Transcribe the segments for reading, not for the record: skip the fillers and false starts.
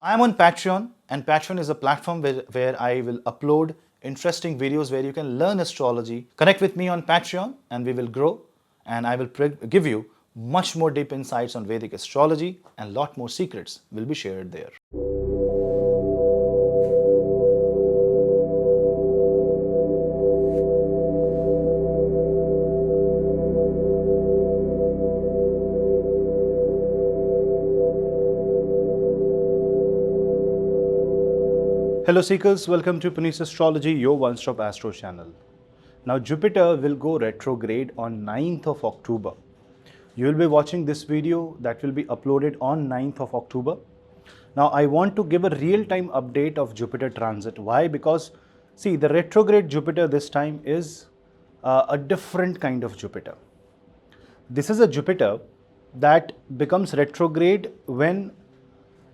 I am on Patreon, and Patreon is a platform where I will upload interesting videos where you can learn astrology. Connect with me on Patreon, and we will grow. And I will give you much more deep insights on Vedic astrology, and lot more secrets will be shared there. Hello Seekers, welcome to Punneits Astrology, your one-stop astro channel. Now Jupiter will go retrograde on 9th of October. You will be watching this video that will be uploaded on 9th of October. Now I want to give a real-time update of Jupiter transit. Why? Because see, the retrograde Jupiter this time is a different kind of Jupiter. This is a Jupiter that becomes retrograde when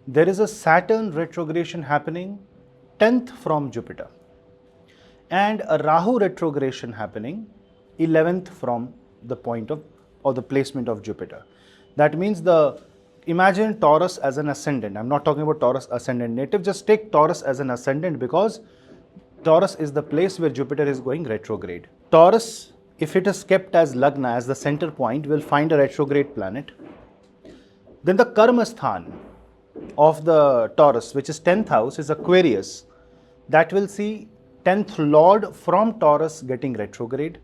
there is a Saturn retrogression happening 10th from Jupiter and a Rahu retrogression happening 11th from the point of or the placement of Jupiter. That means imagine Taurus as an ascendant. I'm not talking about Taurus ascendant native, just take Taurus as an ascendant because Taurus is the place where Jupiter is going retrograde. Taurus, if it is kept as Lagna, as the center point, will find a retrograde planet. Then the Karma Sthan of the Taurus, which is 10th house, is Aquarius. That will see 10th Lord from Taurus getting retrograde.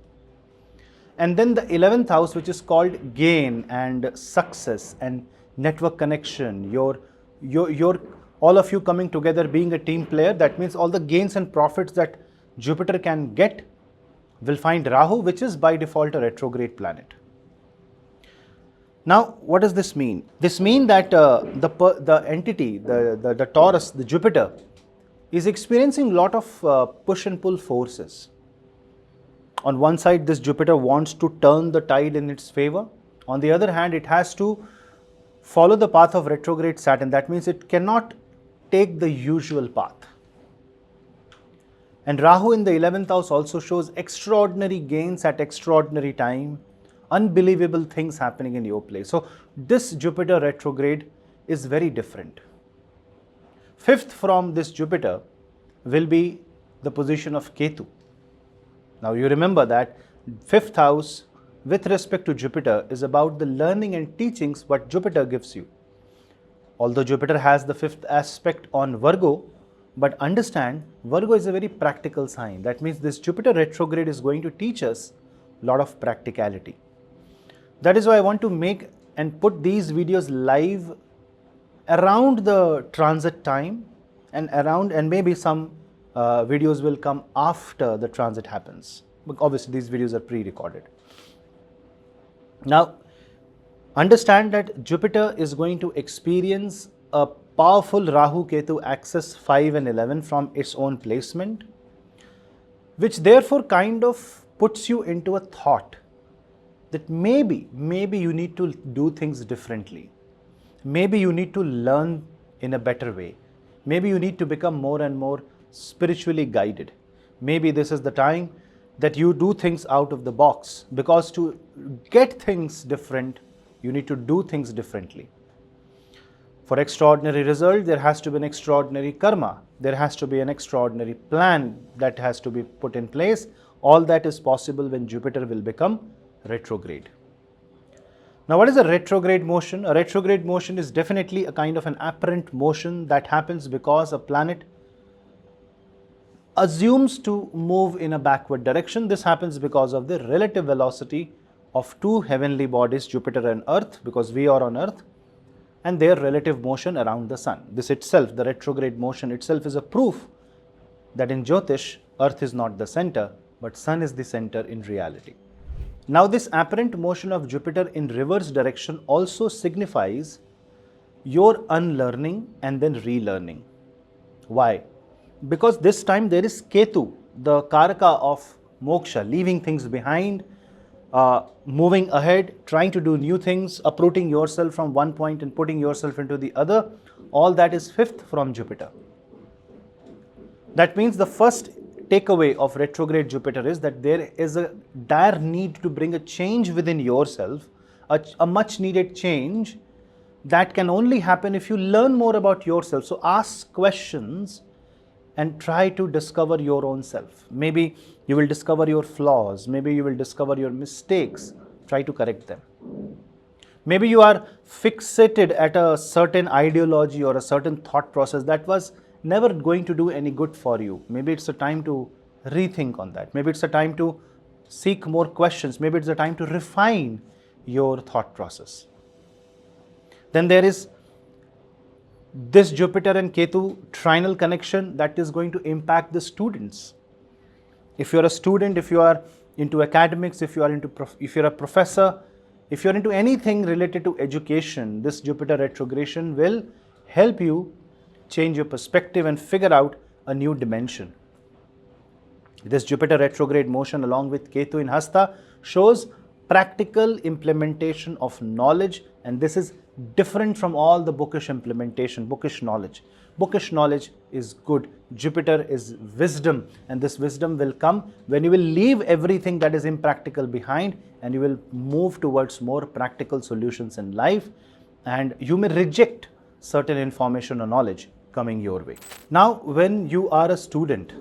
And then the 11th house, which is called gain and success and network connection, your all of you coming together being a team player, that means all the gains and profits that Jupiter can get will find Rahu, which is by default a retrograde planet. Now, what does this mean? This means that the entity, the Taurus, the Jupiter, is experiencing a lot of push and pull forces. On one side, this Jupiter wants to turn the tide in its favor. On the other hand, it has to follow the path of retrograde Saturn. That means it cannot take the usual path. And Rahu in the 11th house also shows extraordinary gains at extraordinary time. Unbelievable things happening in your place. So this Jupiter retrograde is very different. 5th from this Jupiter will be the position of Ketu. Now you remember that 5th house with respect to Jupiter is about the learning and teachings what Jupiter gives you. Although Jupiter has the 5th aspect on Virgo, but understand Virgo is a very practical sign. That means this Jupiter retrograde is going to teach us a lot of practicality. That is why I want to make and put these videos live around the transit time and maybe some videos will come after the transit happens. But obviously these videos are pre-recorded. Now understand that Jupiter is going to experience a powerful Rahu Ketu axis 5 and 11 from its own placement, which therefore kind of puts you into a thought that maybe you need to do things differently. Maybe you need to learn in a better way. Maybe you need to become more and more spiritually guided. Maybe this is the time that you do things out of the box, because to get things different, you need to do things differently. For extraordinary result, there has to be an extraordinary karma. There has to be an extraordinary plan that has to be put in place. All that is possible when Jupiter will become retrograde. Now, what is a retrograde motion? A retrograde motion is definitely a kind of an apparent motion that happens because a planet assumes to move in a backward direction. This happens because of the relative velocity of two heavenly bodies, Jupiter and Earth, because we are on Earth, and their relative motion around the Sun. This itself, the retrograde motion itself, is a proof that in Jyotish, Earth is not the center, but Sun is the center in reality. Now, this apparent motion of Jupiter in reverse direction also signifies your unlearning and then relearning. Why? Because this time there is Ketu, the Karaka of moksha, leaving things behind, moving ahead, trying to do new things, uprooting yourself from one point and putting yourself into the other. All that is 5th from Jupiter. That means the first takeaway of retrograde Jupiter is that there is a dire need to bring a change within yourself, a much needed change that can only happen if you learn more about yourself. So ask questions and try to discover your own self. Maybe you will discover your flaws, maybe you will discover your mistakes, try to correct them. Maybe you are fixated at a certain ideology or a certain thought process that was never going to do any good for you. Maybe it's a time to rethink on that. Maybe it's a time to seek more questions. Maybe it's a time to refine your thought process. Then there is this Jupiter and Ketu trinal connection that is going to impact the students. If you're a student, if you are into academics, if you're a professor, if you're into anything related to education, this Jupiter retrogression will help you change your perspective and figure out a new dimension. This Jupiter retrograde motion along with Ketu in Hasta shows practical implementation of knowledge, and this is different from all the bookish implementation, bookish knowledge. Bookish knowledge is good. Jupiter is wisdom, and this wisdom will come when you will leave everything that is impractical behind and you will move towards more practical solutions in life, and you may reject certain information or knowledge coming your way. Now, when you are a student,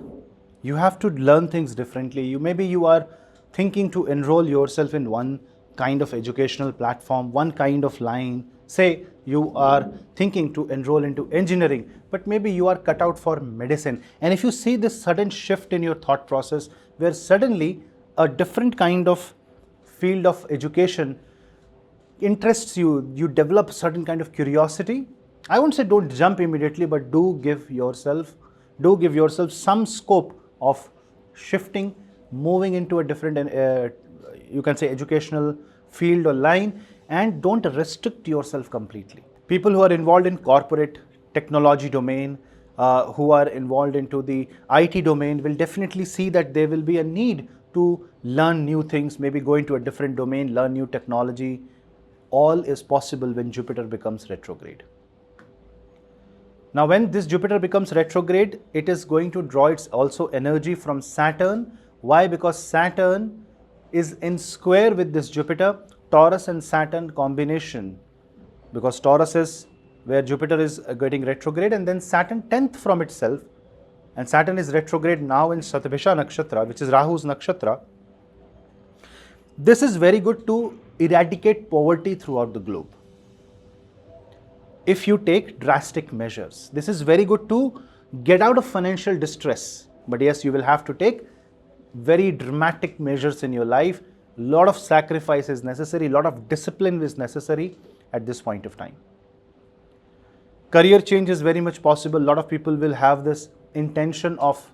you have to learn things differently. Maybe you are thinking to enroll yourself in one kind of educational platform, one kind of line. Say you are thinking to enroll into engineering, but maybe you are cut out for medicine. And if you see this sudden shift in your thought process, where suddenly a different kind of field of education interests you, you develop a certain kind of curiosity. I won't say don't jump immediately, but do give yourself some scope of shifting, moving into a different, you can say, educational field or line, and don't restrict yourself completely. People who are involved in corporate technology domain, who are involved into the IT domain will definitely see that there will be a need to learn new things, maybe go into a different domain, learn new technology. All is possible when Jupiter becomes retrograde. Now, when this Jupiter becomes retrograde, it is going to draw its also energy from Saturn. Why? Because Saturn is in square with this Jupiter, Taurus and Saturn combination. Because Taurus is where Jupiter is getting retrograde, and then Saturn 10th from itself, and Saturn is retrograde now in Satabhisha Nakshatra, which is Rahu's Nakshatra. This is very good to eradicate poverty throughout the globe. If you take drastic measures, this is very good to get out of financial distress. But yes, you will have to take very dramatic measures in your life. A lot of sacrifice is necessary, a lot of discipline is necessary at this point of time. Career change is very much possible. A lot of people will have this intention of,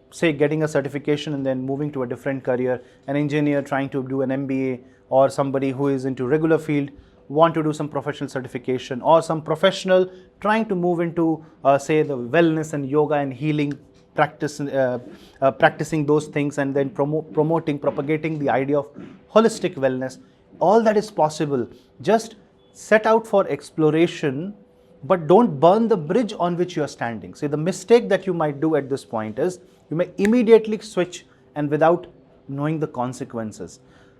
say, getting a certification and then moving to a different career. An engineer trying to do an MBA, or somebody who is into regular field want to do some professional certification, or some professional trying to move into, say, the wellness and yoga and healing practice, practicing those things, and then propagating the idea of holistic wellness. All that is possible. Just set out for exploration, but don't burn the bridge on which you are standing. See, the mistake that you might do at this point is you may immediately switch, and without knowing the consequences.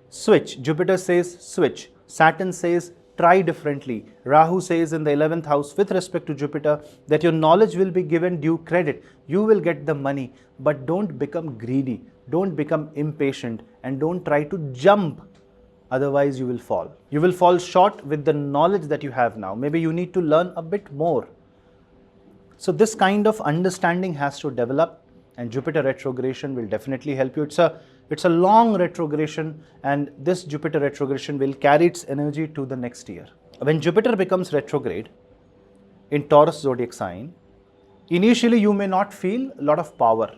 Switch. Jupiter says switch. Saturn says try differently. Rahu says in the 11th house with respect to Jupiter that your knowledge will be given due credit. You will get the money, but don't become greedy. Don't become impatient, and don't try to jump. Otherwise, you will fall. You will fall short with the knowledge that you have now. Maybe you need to learn a bit more. So this kind of understanding has to develop, and Jupiter retrogression will definitely help you. It's a long retrogression, and this Jupiter retrogression will carry its energy to the next year. When Jupiter becomes retrograde in Taurus zodiac sign, initially you may not feel a lot of power,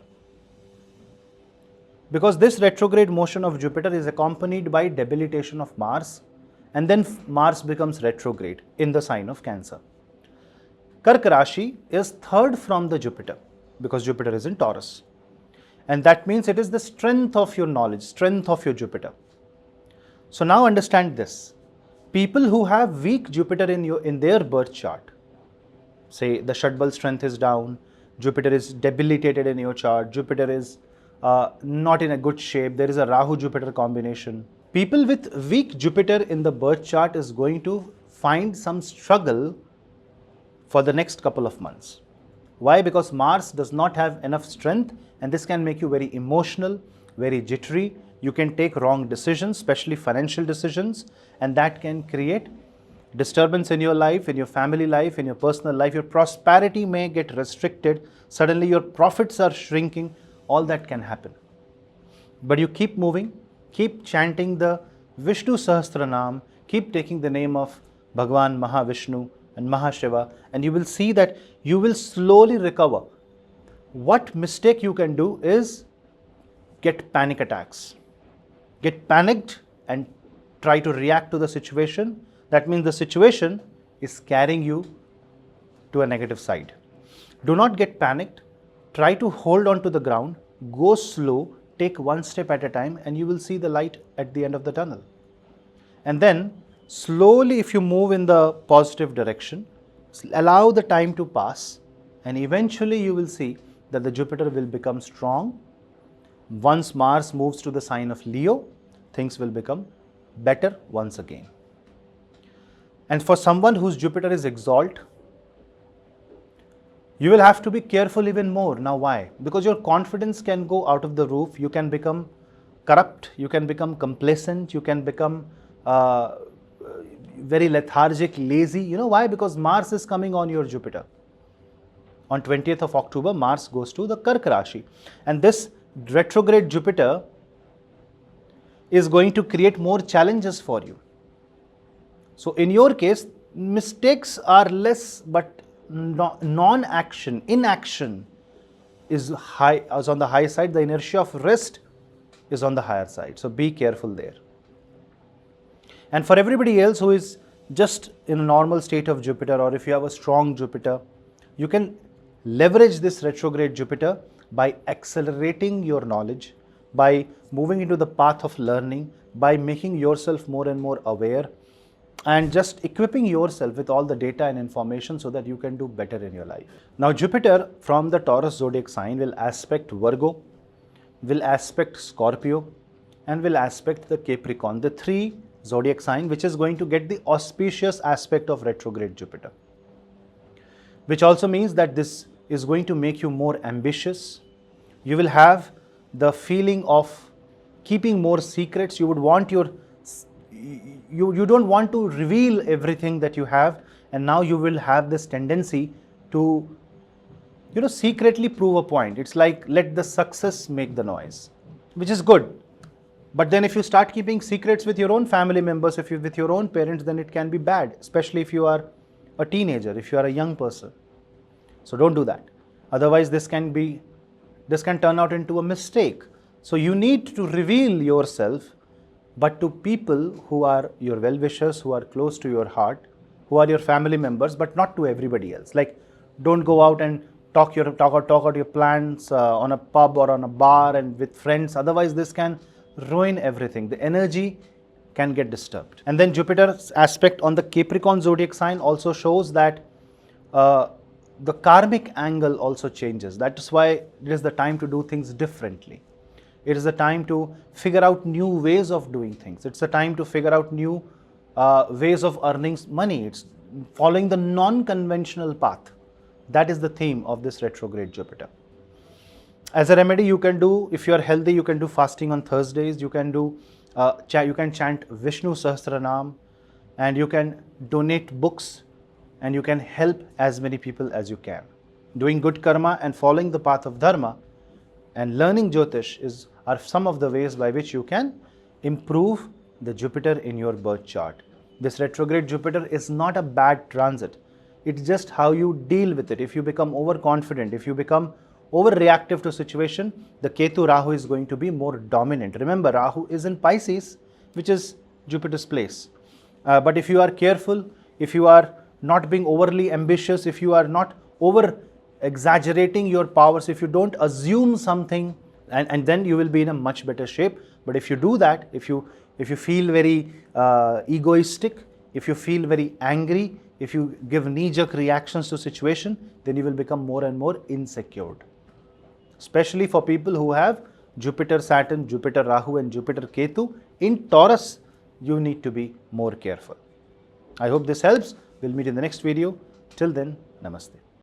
because this retrograde motion of Jupiter is accompanied by debilitation of Mars, and then Mars becomes retrograde in the sign of Cancer. Karka Rashi is third from the Jupiter, because Jupiter is in Taurus. And that means it is the strength of your knowledge, strength of your Jupiter. So now understand this. People who have weak Jupiter in their birth chart, say the Shadbal strength is down, Jupiter is debilitated in your chart, Jupiter is not in a good shape, there is a Rahu-Jupiter combination. People with weak Jupiter in the birth chart is going to find some struggle for the next couple of months. Why? Because Mars does not have enough strength, and this can make you very emotional, very jittery. You can take wrong decisions, especially financial decisions, and that can create disturbance in your life, in your family life, in your personal life. Your prosperity may get restricted. Suddenly your profits are shrinking. All that can happen. But you keep moving, keep chanting the Vishnu Sahasranam, keep taking the name of Bhagwan Mahavishnu and Mahashiva, and you will see that you will slowly recover. What mistake you can do is get panic attacks. Get panicked and try to react to the situation. That means the situation is carrying you to a negative side. Do not get panicked. Try to hold on to the ground. Go slow. Take one step at a time, and you will see the light at the end of the tunnel. And then slowly, if you move in the positive direction, allow the time to pass, and eventually you will see that the Jupiter will become strong. Once Mars moves to the sign of Leo, things will become better once again. And for someone whose Jupiter is exalt, you will have to be careful even more. Now why? Because your confidence can go out of the roof. You can become corrupt, you can become complacent, you can become very lethargic, lazy. You know why? Because Mars is coming on your Jupiter. On 20th of October, Mars goes to the Kark Rashi. And this retrograde Jupiter is going to create more challenges for you. So in your case, mistakes are less, but non-action, inaction is on the high side. The inertia of rest is on the higher side. So be careful there. And for everybody else who is just in a normal state of Jupiter, or if you have a strong Jupiter, you can leverage this retrograde Jupiter by accelerating your knowledge, by moving into the path of learning, by making yourself more and more aware, and just equipping yourself with all the data and information so that you can do better in your life. Now Jupiter from the Taurus zodiac sign will aspect Virgo, will aspect Scorpio, and will aspect the Capricorn, the three zodiac sign which is going to get the auspicious aspect of retrograde Jupiter. Which also means that this is going to make you more ambitious. You will have the feeling of keeping more secrets. You would want you don't want to reveal everything that you have, and now you will have this tendency to secretly prove a point. It's like let the success make the noise, which is good. But then if you start keeping secrets with your own family members, with your own parents, then it can be bad, especially if you are a teenager, if you are a young person. So don't do that. Otherwise this can turn out into a mistake. So you need to reveal yourself, but to people who are your well-wishers, who are close to your heart, who are your family members, but not to everybody else. Like, don't go out and talk out your plans on a pub or on a bar and with friends. Otherwise, this can ruin everything. The energy can get disturbed. And then Jupiter's aspect on the Capricorn zodiac sign also shows that the karmic angle also changes. That is why it is the time to do things differently. It is the time to figure out new ways of doing things. It's the time to figure out new ways of earning money. It's following the non-conventional path. That is the theme of this retrograde Jupiter. As a remedy, you can do, if you are healthy, you can do fasting on Thursdays. You can do, you can chant Vishnu Sahasranam, and you can donate books, and you can help as many people as you can. Doing good karma and following the path of dharma and learning Jyotish are some of the ways by which you can improve the Jupiter in your birth chart. This retrograde Jupiter is not a bad transit. It's just how you deal with it. If you become overconfident, if you become overreactive to situation, the Ketu Rahu is going to be more dominant. Remember, Rahu is in Pisces, which is Jupiter's place. But if you are careful, if you are not being overly ambitious, if you are not over exaggerating your powers, if you don't assume something, and then you will be in a much better shape. But if you do that, if you feel very egoistic, if you feel very angry, if you give knee-jerk reactions to situation, then you will become more and more insecure. Especially for people who have Jupiter Saturn, Jupiter Rahu and Jupiter Ketu in Taurus, you need to be more careful. I hope this helps. We'll meet in the next video. Till then, namaste.